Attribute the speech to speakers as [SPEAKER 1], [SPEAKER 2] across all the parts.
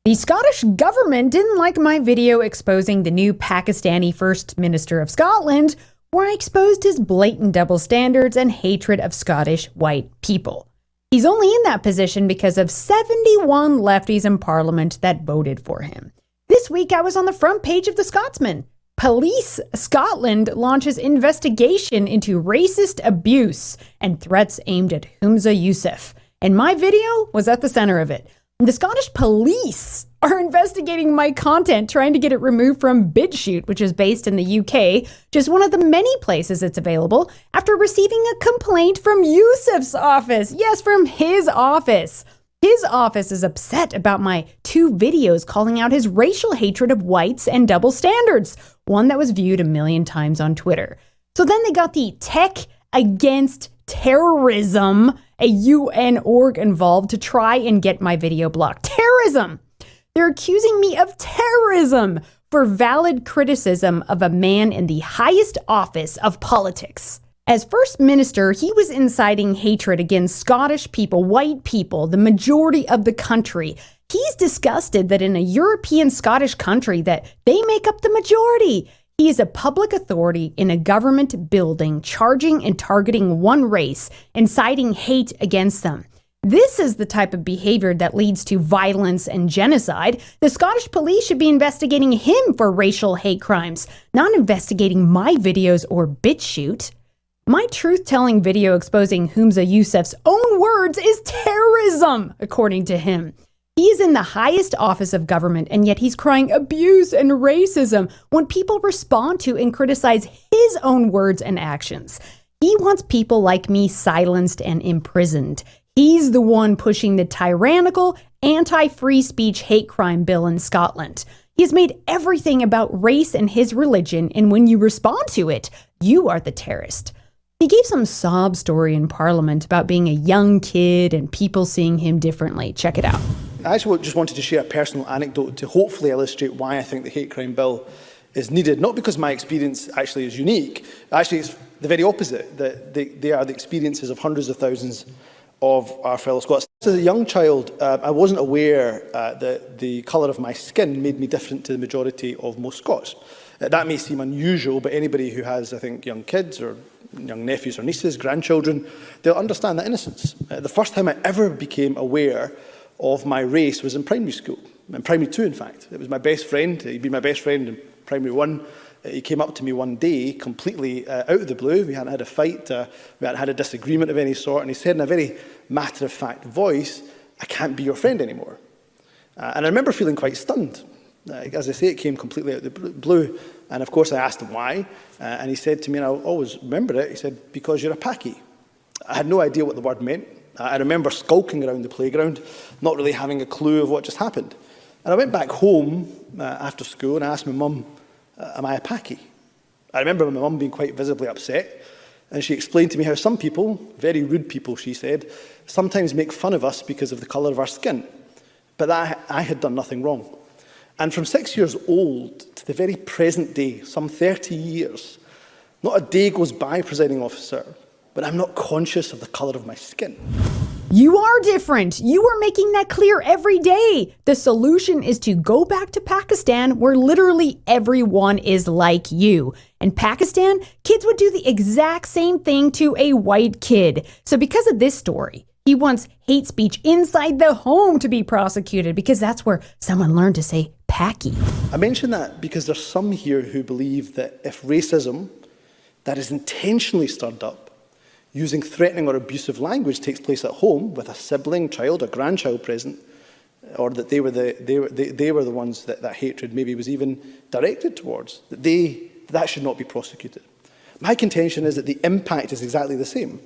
[SPEAKER 1] The Scottish government didn't like my video exposing the new Pakistani First Minister of Scotland, where I exposed his blatant double standards and hatred of Scottish white people. He's only in that position because of 71 lefties in Parliament that voted for him. This week I was on the front page of The Scotsman. Police Scotland launches investigation into racist abuse and threats aimed at Humza Yousaf, and my video was at the center of it. The Scottish police are investigating my content, trying to get it removed from BitChute, which is based in the UK, just one of the many places it's available, after receiving a complaint from Yousaf's office. Yes, from his office. His office is upset about my 2 videos calling out his racial hatred of whites and double standards, one that was viewed 1 million times on Twitter. So then they got the Tech Against Terrorism, a UN org, involved to try and get my video blocked. Terrorism! They're accusing me of terrorism for valid criticism of a man in the highest office of politics. As First Minister, he was inciting hatred against Scottish people, white people, the majority of the country. He's disgusted that in a European Scottish country that they make up the majority. He is a public authority in a government building, charging and targeting one race, inciting hate against them. This is the type of behavior that leads to violence and genocide. The Scottish police should be investigating him for racial hate crimes, not investigating my videos or BitChute. My truth-telling video exposing Humza Yousaf's own words is terrorism, according to him. He is in the highest office of government, and yet he's crying abuse and racism when people respond to and criticize his own words and actions. He wants people like me silenced and imprisoned. He's the one pushing the tyrannical, anti-free speech hate crime bill in Scotland. He's made everything about race and his religion, and when you respond to it, you are the terrorist. He gave some sob story in Parliament about being a young kid and people seeing him differently. Check it out.
[SPEAKER 2] I actually just wanted to share a personal anecdote to hopefully illustrate why I think the hate crime bill is needed. Not because my experience actually is unique. Actually, it's the very opposite. That they are the experiences of hundreds of thousands of our fellow Scots. As a young child, I wasn't aware that the colour of my skin made me different to the majority of most Scots. That may seem unusual, but anybody who has, I think, young kids or young nephews or nieces, grandchildren, they'll understand that innocence. The first time I ever became aware of my race was in primary school, in primary 2 in fact. It was my best friend, he'd been my best friend in primary 1. He came up to me one day, completely out of the blue. We hadn't had a fight, we hadn't had a disagreement of any sort, and he said in a very matter-of-fact voice, "I can't be your friend anymore." And I remember feeling quite stunned. As I say, it came completely out of the blue, and of course I asked him why, and he said to me, and I'll always remember it, he said, "Because you're a Paki." I had no idea what the word meant. I remember skulking around the playground, not really having a clue of what just happened. And I went back home after school and I asked my mum, "Am I a Paki?" I remember my mum being quite visibly upset, and she explained to me how some people, very rude people she said, sometimes make fun of us because of the colour of our skin, but that I had done nothing wrong. And from 6 years old to the very present day, some 30 years, not a day goes by, presiding officer, but I'm not conscious of the colour of my skin.
[SPEAKER 1] You are different. You are making that clear every day. The solution is to go back to Pakistan, where literally everyone is like you. In Pakistan, kids would do the exact same thing to a white kid. So because of this story, he wants hate speech inside the home to be prosecuted, because that's where someone learned to say Paki.
[SPEAKER 2] I mention that because there's some here who believe that if racism that is intentionally stirred up, using threatening or abusive language, takes place at home with a sibling, child, or grandchild present, or that they were the ones that hatred maybe was even directed towards, that should not be prosecuted. My contention is that the impact is exactly the same,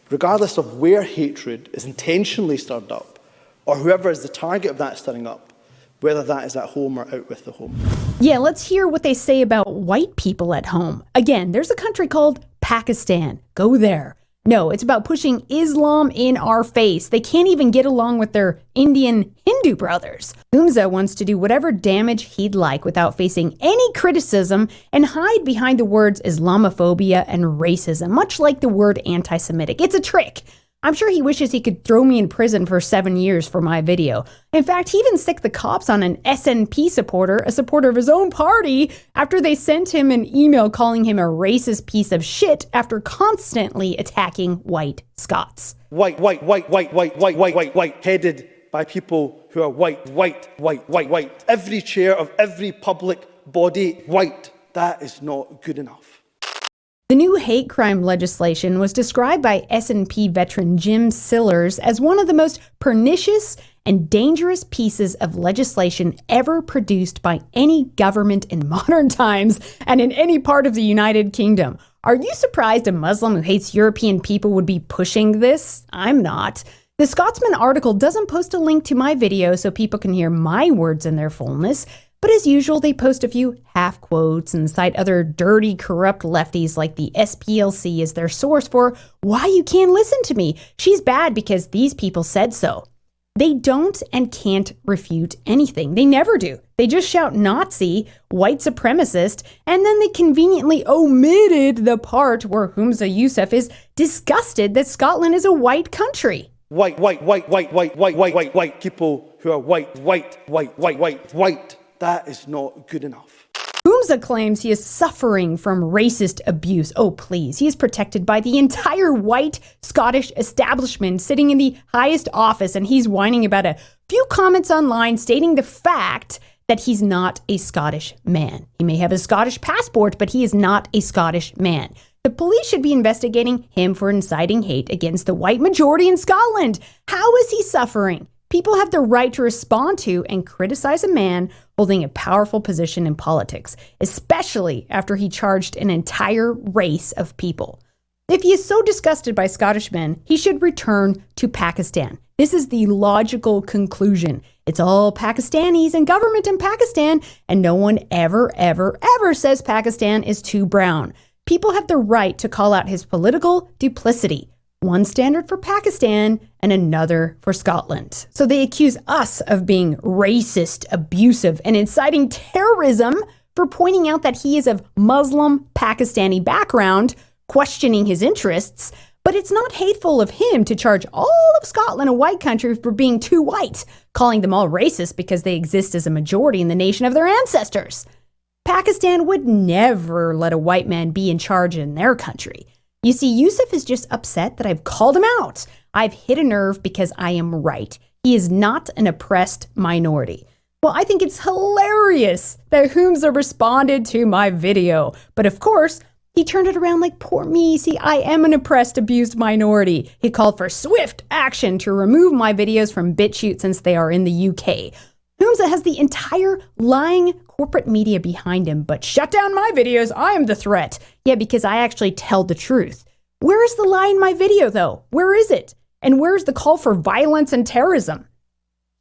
[SPEAKER 2] regardless of where hatred is intentionally stirred up, or whoever is the target of that stirring up, whether that is at home or out with the home.
[SPEAKER 1] Yeah, let's hear what they say about white people at home. Again, there's a country called Pakistan. Go there. No, it's about pushing Islam in our face. They can't even get along with their Indian Hindu brothers. Humza wants to do whatever damage he'd like without facing any criticism and hide behind the words Islamophobia and racism, much like the word anti-Semitic. It's a trick. I'm sure he wishes he could throw me in prison for 7 years for my video. In fact, he even sicked the cops on an SNP supporter, a supporter of his own party, after they sent him an email calling him a racist piece of shit after constantly attacking white Scots.
[SPEAKER 2] White, headed by people who are white. Every chair of every public body, white. That is not good enough.
[SPEAKER 1] The new hate crime legislation was described by SNP veteran Jim Sillars as one of the most pernicious and dangerous pieces of legislation ever produced by any government in modern times and in any part of the United Kingdom. Are you surprised a Muslim who hates European people would be pushing this? I'm not. The Scotsman article doesn't post a link to my video so people can hear my words in their fullness. But as usual, they post a few half quotes and cite other dirty, corrupt lefties like the SPLC as their source for why you can't listen to me. She's bad because these people said so. They don't and can't refute anything. They never do. They just shout Nazi, white supremacist, and then they conveniently omitted the part where Humza Yousaf is disgusted that Scotland is a white country.
[SPEAKER 2] White people who are white. That is not good enough.
[SPEAKER 1] Humza claims he is suffering from racist abuse. Oh, please. He is protected by the entire white Scottish establishment sitting in the highest office, and he's whining about a few comments online stating the fact that he's not a Scottish man. He may have a Scottish passport, but he is not a Scottish man. The police should be investigating him for inciting hate against the white majority in Scotland. How is he suffering? People have the right to respond to and criticize a man holding a powerful position in politics, especially after he charged an entire race of people. If he is so disgusted by Scottish men, he should return to Pakistan. This is the logical conclusion. It's all Pakistanis and government in Pakistan, and no one ever says Pakistan is too brown. People have the right to call out his political duplicity. One standard for Pakistan and another for Scotland. So they accuse us of being racist, abusive, and inciting terrorism for pointing out that he is of Muslim Pakistani background, questioning his interests. But it's not hateful of him to charge all of Scotland, a white country, for being too white, calling them all racist because they exist as a majority in the nation of their ancestors. Pakistan would never let a white man be in charge in their country. You see, Yousaf is just upset that I've called him out. I've hit a nerve because I am right. He is not an oppressed minority. Well, I think it's hilarious that Humza responded to my video. But of course, he turned it around like, poor me. See, I am an oppressed, abused minority. He called for swift action to remove my videos from BitChute since they are in the UK. Humza has the entire lying corporate media behind him, but shut down my videos, I am the threat. Yeah, because I actually tell the truth. Where is the lie in my video, though? Where is it? And where's the call for violence and terrorism?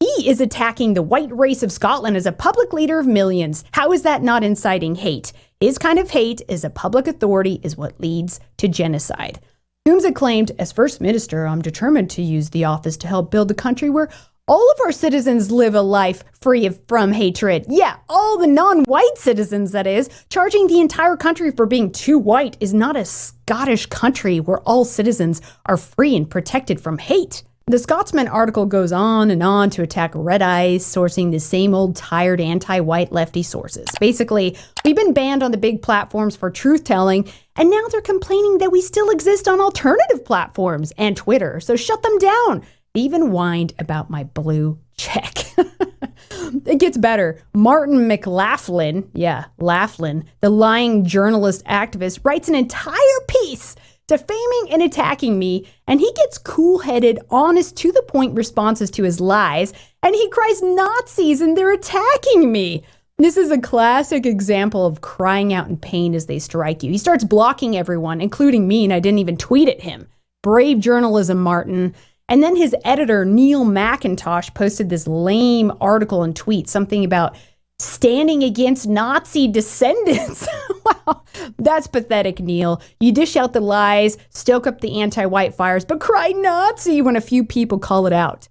[SPEAKER 1] He is attacking the white race of Scotland as a public leader of millions. How is that not inciting hate? His kind of hate as a public authority is what leads to genocide. Humza claimed, as First Minister, I'm determined to use the office to help build a country where all of our citizens live a life free from hatred. Yeah, all the non-white citizens, that is. Charging the entire country for being too white is not a Scottish country where all citizens are free and protected from hate. The Scotsman article goes on and on to attack Red Eyes, sourcing the same old tired anti-white lefty sources. Basically, we've been banned on the big platforms for truth-telling, and now they're complaining that we still exist on alternative platforms and Twitter, so shut them down. They even whined about my blue check. It gets better. Martin McLaughlin, the lying journalist activist, writes an entire piece defaming and attacking me, and he gets cool-headed, honest, to-the-point responses to his lies, and he cries Nazis and they're attacking me. This is a classic example of crying out in pain as they strike you. He starts blocking everyone, including me, and I didn't even tweet at him. Brave journalism, Martin. And then his editor, Neil McIntosh, posted this lame article and tweet, something about standing against Nazi descendants. Wow, that's pathetic, Neil. You dish out the lies, stoke up the anti-white fires, but cry Nazi when a few people call it out.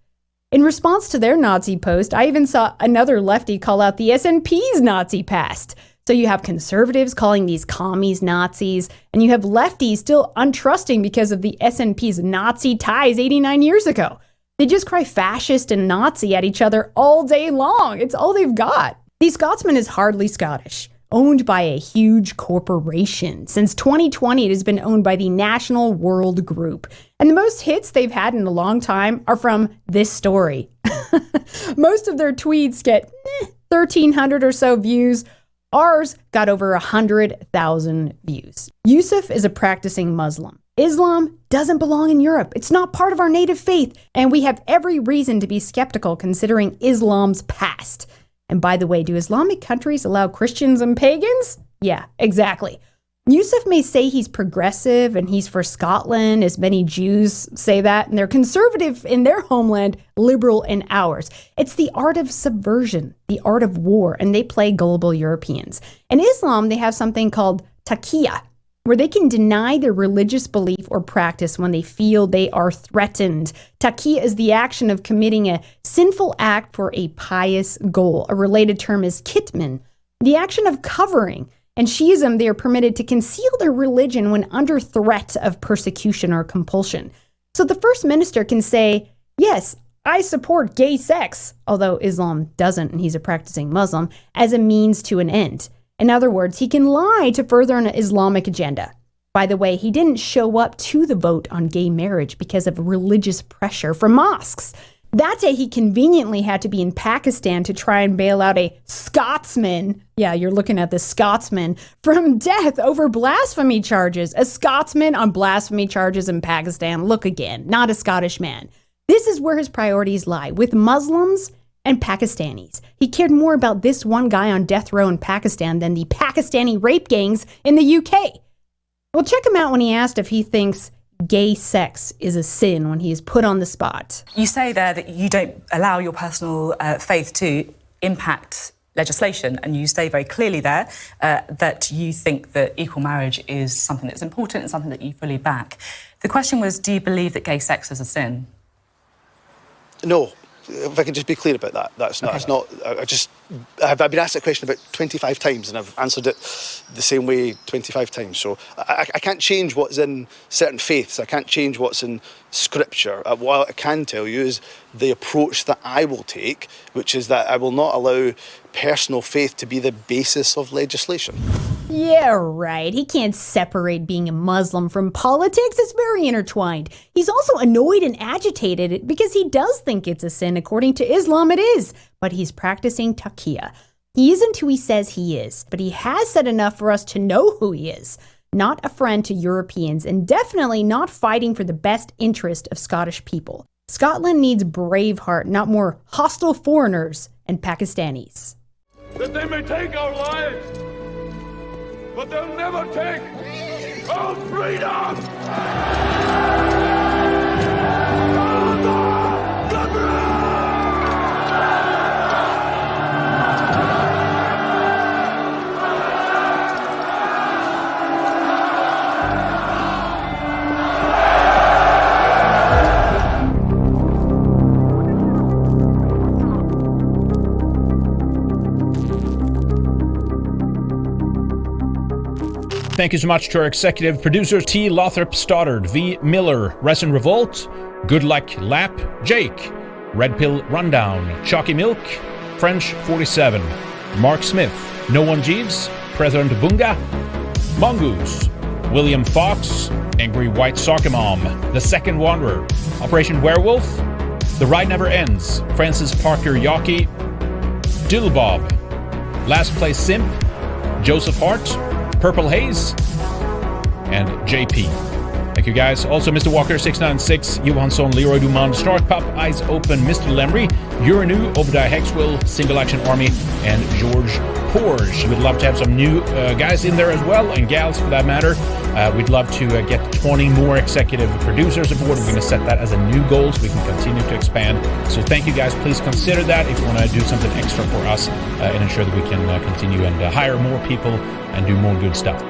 [SPEAKER 1] In response to their Nazi post, I even saw another lefty call out the SNP's Nazi past. So you have conservatives calling these commies Nazis, and you have lefties still untrusting because of the SNP's Nazi ties 89 years ago. They just cry fascist and Nazi at each other all day long. It's all they've got. The Scotsman is hardly Scottish, owned by a huge corporation. Since 2020, it has been owned by the National World Group. And the most hits they've had in a long time are from this story. Most of their tweets get 1,300 or so views. Ours got over 100,000 views. Yusuf is a practicing Muslim. Islam doesn't belong in Europe. It's not part of our native faith. And we have every reason to be skeptical considering Islam's past. And by the way, do Islamic countries allow Christians and pagans? Yeah, exactly. Yusuf may say he's progressive and he's for Scotland, as many Jews say that, and they're conservative in their homeland, liberal in ours. It's the art of subversion, the art of war, and they play gullible Europeans. In Islam, they have something called taqiyya, where they can deny their religious belief or practice when they feel they are threatened. Taqiyya is the action of committing a sinful act for a pious goal. A related term is kitman, the action of covering. In Shiism, they are permitted to conceal their religion when under threat of persecution or compulsion. So the first minister can say, yes, I support gay sex, although Islam doesn't and he's a practicing Muslim, as a means to an end. In other words, he can lie to further an Islamic agenda. By the way, he didn't show up to the vote on gay marriage because of religious pressure from mosques. That day, he conveniently had to be in Pakistan to try and bail out a Scotsman. Yeah, you're looking at the Scotsman from death over blasphemy charges. A Scotsman on blasphemy charges in Pakistan. Look again, not a Scottish man. This is where his priorities lie, with Muslims and Pakistanis. He cared more about this one guy on death row in Pakistan than the Pakistani rape gangs in the UK. Well, check him out when he asked if he thinks gay sex is a sin when he is put on the spot.
[SPEAKER 3] You say there that you don't allow your personal faith to impact legislation, and you say very clearly there that you think that equal marriage is something that's important and something that you fully back. The question was, do you believe that gay sex is a sin?
[SPEAKER 2] No. If I can just be clear about that, that's not. I've been asked that question about 25 times and I've answered it the same way 25 times. So I can't change what's in certain faiths. I can't change what's in scripture. What I can tell you is the approach that I will take, which is that I will not allow personal faith to be the basis of legislation.
[SPEAKER 1] Yeah, right. He can't separate being a Muslim from politics. It's very intertwined. He's also annoyed and agitated because he does think it's a sin. According to Islam, it is. But he's practicing taqiyya. He isn't who he says he is, but he has said enough for us to know who he is. Not a friend to Europeans, and definitely not fighting for the best interest of Scottish people. Scotland needs Braveheart, not more hostile foreigners and Pakistanis.
[SPEAKER 4] That they may take our lives, but they'll never take our freedom!
[SPEAKER 5] Thank you so much to our executive producers T. Lothrop Stoddard, V. Miller, Resin Revolt, Good Luck Lap, Jake, Red Pill Rundown, Chalky Milk, French 47, Mark Smith, No One Jeeves, President Bunga, Mongoose, William Fox, Angry White Soccer Mom, The Second Wanderer, Operation Werewolf, The Ride Never Ends, Francis Parker Yockey, Dillbob, Last Place Simp, Joseph Hart, Purple Haze, and JP. Thank you guys. Also Mr. Walker 696, Johansson, Leroy Dumont, Stark Pup, Eyes Open, Mr. Lemry, Uranu, Obadiah Hexwill, Single Action Army, and George Porge. We'd love to have some new guys in there as well, and gals for that matter. We'd love to get 20 more executive producers aboard. We're going to set that as a new goal so we can continue to expand. So thank you guys. Please consider that if you want to do something extra for us and ensure that we can continue and hire more people and do more good stuff.